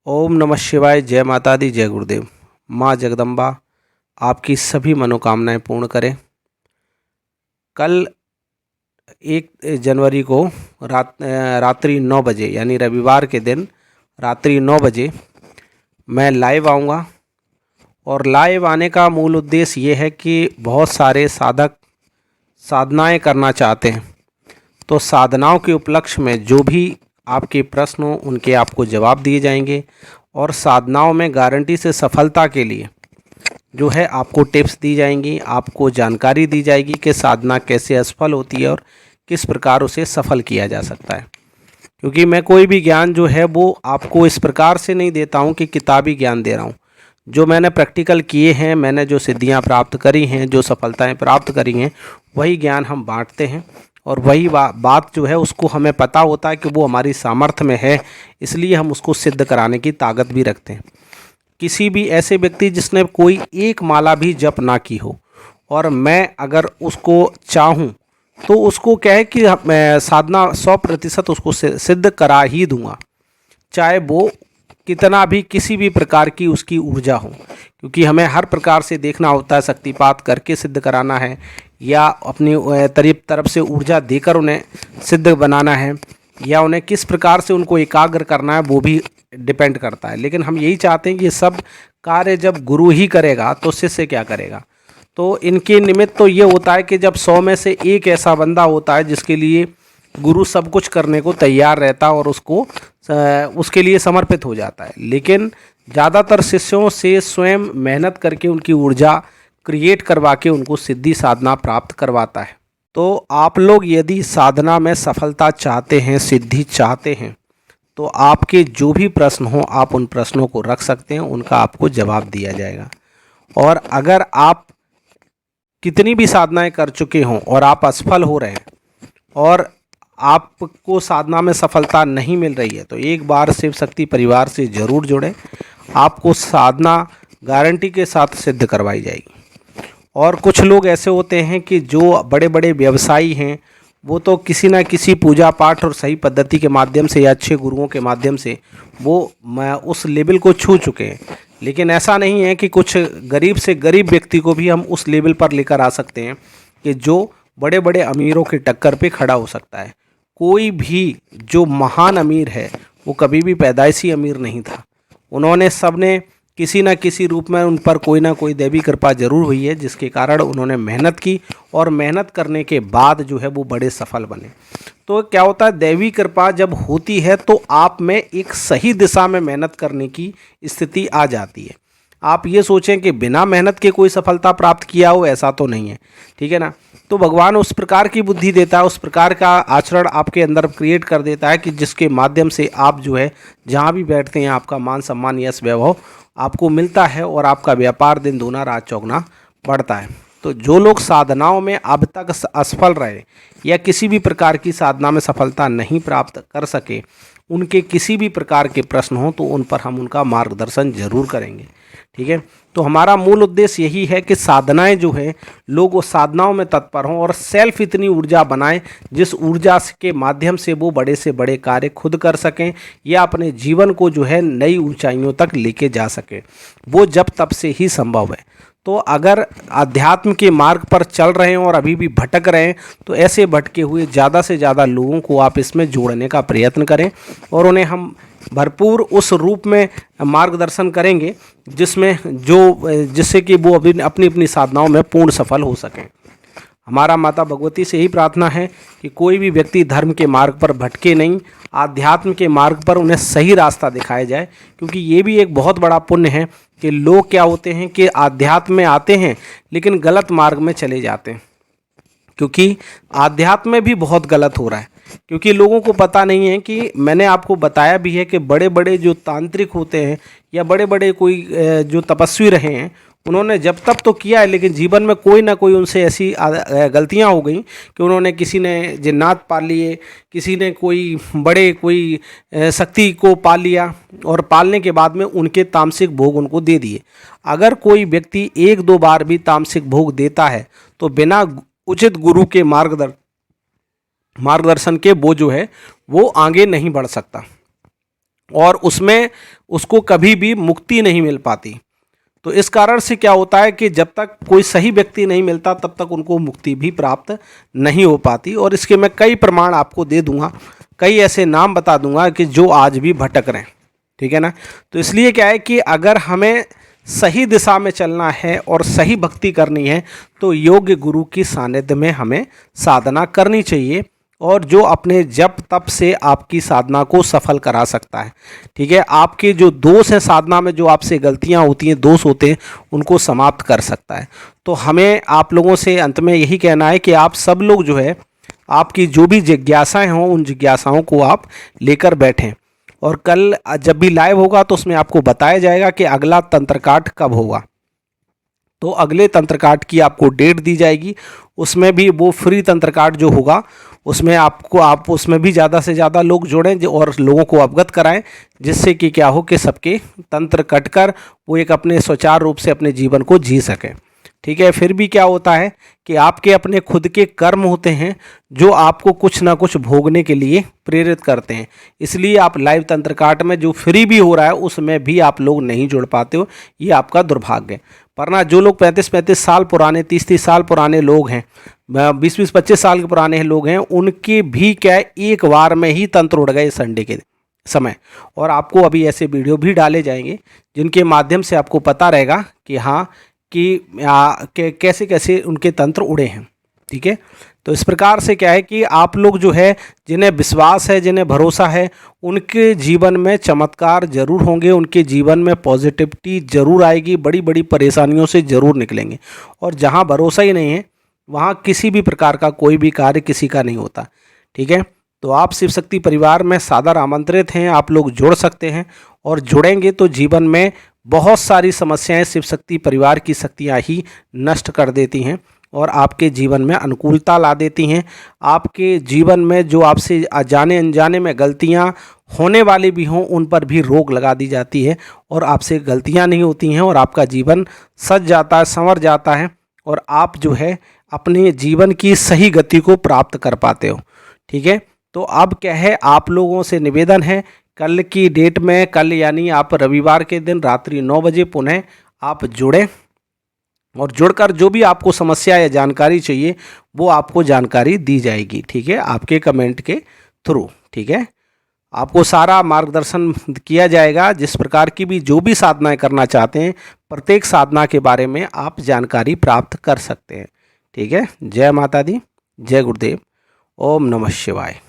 ओम नमः शिवाय। जय माता दी, जय गुरुदेव। माँ जगदम्बा आपकी सभी मनोकामनाएं पूर्ण करें। कल 1 जनवरी को रात्रि 9 बजे यानी रविवार के दिन रात्रि 9 बजे मैं लाइव आऊँगा। और लाइव आने का मूल उद्देश्य ये है कि बहुत सारे साधक साधनाएं करना चाहते हैं, तो साधनाओं के उपलक्ष्य में जो भी आपके प्रश्न हो उनके आपको जवाब दिए जाएंगे। और साधनाओं में गारंटी से सफलता के लिए जो है आपको टिप्स दी जाएंगी, आपको जानकारी दी जाएगी कि साधना कैसे असफल होती है और किस प्रकार उसे सफल किया जा सकता है। क्योंकि मैं कोई भी ज्ञान जो है वो आपको इस प्रकार से नहीं देता हूँ कि किताबी ज्ञान दे रहा हूँ। जो मैंने प्रैक्टिकल किए हैं, मैंने जो सिद्धियाँ प्राप्त करी हैं, जो सफलताएँ प्राप्त करी हैं, वही ज्ञान हम बांटते हैं। और वही बात जो है उसको हमें पता होता है कि वो हमारी सामर्थ्य में है, इसलिए हम उसको सिद्ध कराने की ताकत भी रखते हैं। किसी भी ऐसे व्यक्ति जिसने कोई एक माला भी जप ना की हो और मैं अगर उसको चाहूँ तो उसको क्या है कि मैं साधना 100% उसको सिद्ध करा ही दूंगा, चाहे वो कितना भी किसी भी प्रकार की उसकी ऊर्जा हो। क्योंकि हमें हर प्रकार से देखना होता है, शक्तिपात करके सिद्ध कराना है या अपनी तरफ से ऊर्जा देकर उन्हें सिद्ध बनाना है, या उन्हें किस प्रकार से उनको एकाग्र करना है वो भी डिपेंड करता है। लेकिन हम यही चाहते हैं कि ये सब कार्य जब गुरु ही करेगा तो शिष्य क्या करेगा। तो इनके निमित्त तो ये होता है कि जब 100 में से एक ऐसा बंदा होता है जिसके लिए गुरु सब कुछ करने को तैयार रहता है और उसके लिए समर्पित हो जाता है। लेकिन ज़्यादातर शिष्यों से स्वयं मेहनत करके उनकी ऊर्जा क्रिएट करवा के उनको सिद्धि साधना प्राप्त करवाता है। तो आप लोग यदि साधना में सफलता चाहते हैं, सिद्धि चाहते हैं, तो आपके जो भी प्रश्न हो आप उन प्रश्नों को रख सकते हैं, उनका आपको जवाब दिया जाएगा। और अगर आप कितनी भी साधनाएं कर चुके हों और आप असफल हो रहे हैं और आपको साधना में सफलता नहीं मिल रही है, तो एक बार शिव शक्ति परिवार से ज़रूर जुड़ें। आपको साधना गारंटी के साथ सिद्ध करवाई जाएगी। और कुछ लोग ऐसे होते हैं कि जो बड़े बड़े व्यवसायी हैं, वो तो किसी ना किसी पूजा पाठ और सही पद्धति के माध्यम से या अच्छे गुरुओं के माध्यम से वो उस लेवल को छू चुके हैं। लेकिन ऐसा नहीं है कि कुछ गरीब से गरीब व्यक्ति को भी हम उस लेवल पर लेकर आ सकते हैं कि जो बड़े बड़े अमीरों की टक्कर पे खड़ा हो सकता है। कोई भी जो महान अमीर है वो कभी भी पैदाइशी अमीर नहीं था। उन्होंने सबने किसी न किसी रूप में उन पर कोई ना कोई दैवी कृपा जरूर हुई है, जिसके कारण उन्होंने मेहनत की और मेहनत करने के बाद जो है वो बड़े सफल बने। तो क्या होता है, दैवी कृपा जब होती है तो आप में एक सही दिशा में मेहनत करने की स्थिति आ जाती है। आप ये सोचें कि बिना मेहनत के कोई सफलता प्राप्त किया हो, ऐसा तो नहीं है, ठीक है ना। तो भगवान उस प्रकार की बुद्धि देता है, उस प्रकार का आचरण आपके अंदर क्रिएट कर देता है कि जिसके माध्यम से आप जो है जहाँ भी बैठते हैं आपका मान सम्मान यश वैभव आपको मिलता है और आपका व्यापार दिन दूना रात चौगुना बढ़ता है। तो जो लोग साधनाओं में अब तक असफल रहे या किसी भी प्रकार की साधना में सफलता नहीं प्राप्त कर सके, उनके किसी भी प्रकार के प्रश्न हो तो उन पर हम उनका मार्गदर्शन जरूर करेंगे, ठीक है। तो हमारा मूल उद्देश्य यही है कि साधनाएं जो है लोग वो साधनाओं में तत्पर हों और सेल्फ इतनी ऊर्जा बनाएं जिस ऊर्जा के माध्यम से वो बड़े से बड़े कार्य खुद कर सकें या अपने जीवन को जो है नई ऊंचाइयों तक लेके जा सकें। वो जब तब से ही संभव है। तो अगर अध्यात्म के मार्ग पर चल रहे हैं और अभी भी भटक रहे हैं, तो ऐसे भटके हुए ज़्यादा से ज़्यादा लोगों को आप इसमें जोड़ने का प्रयत्न करें और उन्हें हम भरपूर उस रूप में मार्गदर्शन करेंगे जिससे कि वो अपनी अपनी साधनाओं में पूर्ण सफल हो सकें। हमारा माता भगवती से यही प्रार्थना है कि कोई भी व्यक्ति धर्म के मार्ग पर भटके नहीं, आध्यात्म के मार्ग पर उन्हें सही रास्ता दिखाया जाए। क्योंकि ये भी एक बहुत बड़ा पुण्य है कि लोग क्या होते हैं कि आध्यात्म में आते हैं लेकिन गलत मार्ग में चले जाते हैं। क्योंकि आध्यात्म में भी बहुत गलत हो रहा है, क्योंकि लोगों को पता नहीं है कि मैंने आपको बताया भी है कि बड़े बड़े जो तांत्रिक होते हैं या बड़े बड़े कोई जो तपस्वी रहे हैं, उन्होंने जब तब तो किया है लेकिन जीवन में कोई ना कोई उनसे ऐसी गलतियां हो गई कि उन्होंने किसी ने जिन्नात पाल लिए, किसी ने कोई शक्ति को पाल लिया और पालने के बाद में उनके तामसिक भोग उनको दे दिए। अगर कोई व्यक्ति 1-2 बार भी तामसिक भोग देता है तो बिना उचित गुरु के मार्गदर्शन के वो जो है वो आगे नहीं बढ़ सकता। और उसमें उसको कभी भी मुक्ति नहीं मिल पाती। तो इस कारण से क्या होता है कि जब तक कोई सही व्यक्ति नहीं मिलता तब तक उनको मुक्ति भी प्राप्त नहीं हो पाती। और इसके मैं कई प्रमाण आपको दे दूंगा, कई ऐसे नाम बता दूंगा कि जो आज भी भटक रहे हैं, ठीक है ना। तो इसलिए क्या है कि अगर हमें सही दिशा में चलना है और सही भक्ति करनी है तो योग्य गुरु की सानिध्य में हमें साधना करनी चाहिए, और जो अपने जप तप से आपकी साधना को सफल करा सकता है, ठीक है। आपके जो दोष हैं साधना में, जो आपसे गलतियां होती हैं, दोष होते हैं, उनको समाप्त कर सकता है। तो हमें आप लोगों से अंत में यही कहना है कि आप सब लोग जो है, आपकी जो भी जिज्ञासाएं हों उन जिज्ञासाओं को आप लेकर बैठें। और कल जब भी लाइव होगा तो उसमें आपको बताया जाएगा कि अगला तंत्रकाट कब होगा। तो अगले तंत्रकाट की आपको डेट दी जाएगी, उसमें भी वो फ्री तंत्रकाट जो होगा उसमें आप उसमें भी ज़्यादा से ज़्यादा लोग जोड़ें और लोगों को अवगत कराएं, जिससे कि क्या हो कि सबके तंत्र कटकर वो एक अपने सुचारू रूप से अपने जीवन को जी सकें, ठीक है। फिर भी क्या होता है कि आपके अपने खुद के कर्म होते हैं जो आपको कुछ ना कुछ भोगने के लिए प्रेरित करते हैं। इसलिए आप लाइव तंत्रकाट में जो फ्री भी हो रहा है उसमें भी आप लोग नहीं जुड़ पाते हो, ये आपका दुर्भाग्य है। वरना जो लोग 35-35 साल पुराने, 30-30 साल पुराने लोग हैं, 20-20, 25 साल के पुराने लोग हैं, उनके भी क्या एक बार में ही तंत्र उड़ गए संडे के समय। और आपको अभी ऐसे वीडियो भी डाले जाएंगे जिनके माध्यम से आपको पता रहेगा कि हाँ कि कैसे कैसे उनके तंत्र उड़े हैं, ठीक है। तो इस प्रकार से क्या है कि आप लोग जो है, जिन्हें विश्वास है, जिन्हें भरोसा है, उनके जीवन में चमत्कार जरूर होंगे, उनके जीवन में पॉजिटिविटी जरूर आएगी, बड़ी बड़ी परेशानियों से जरूर निकलेंगे। और जहाँ भरोसा ही नहीं है वहाँ किसी भी प्रकार का कोई भी कार्य किसी का नहीं होता, ठीक है। तो आप शिव शक्ति परिवार में सादर आमंत्रित हैं, आप लोग जुड़ सकते हैं, और जुड़ेंगे तो जीवन में बहुत सारी समस्याएं शिव शक्ति परिवार की शक्तियाँ ही नष्ट कर देती हैं और आपके जीवन में अनुकूलता ला देती हैं। आपके जीवन में जो आपसे जाने अनजाने में गलतियां होने वाली भी हों उन पर भी रोक लगा दी जाती है, और आपसे गलतियां नहीं होती हैं, और आपका जीवन सज जाता है, संवर जाता है, और आप जो है अपने जीवन की सही गति को प्राप्त कर पाते हो, ठीक है। तो अब क्या है, आप लोगों से निवेदन है, कल की डेट में, कल यानी आप रविवार के दिन रात्रि 9 बजे पुनः आप जुड़ें, और जुड़कर जो भी आपको समस्या या जानकारी चाहिए वो आपको जानकारी दी जाएगी, ठीक है, आपके कमेंट के थ्रू, ठीक है। आपको सारा मार्गदर्शन किया जाएगा, जिस प्रकार की भी जो भी साधनाएं करना चाहते हैं प्रत्येक साधना के बारे में आप जानकारी प्राप्त कर सकते हैं, ठीक है। जय माता दी, जय गुरुदेव, ओम नमः शिवाय।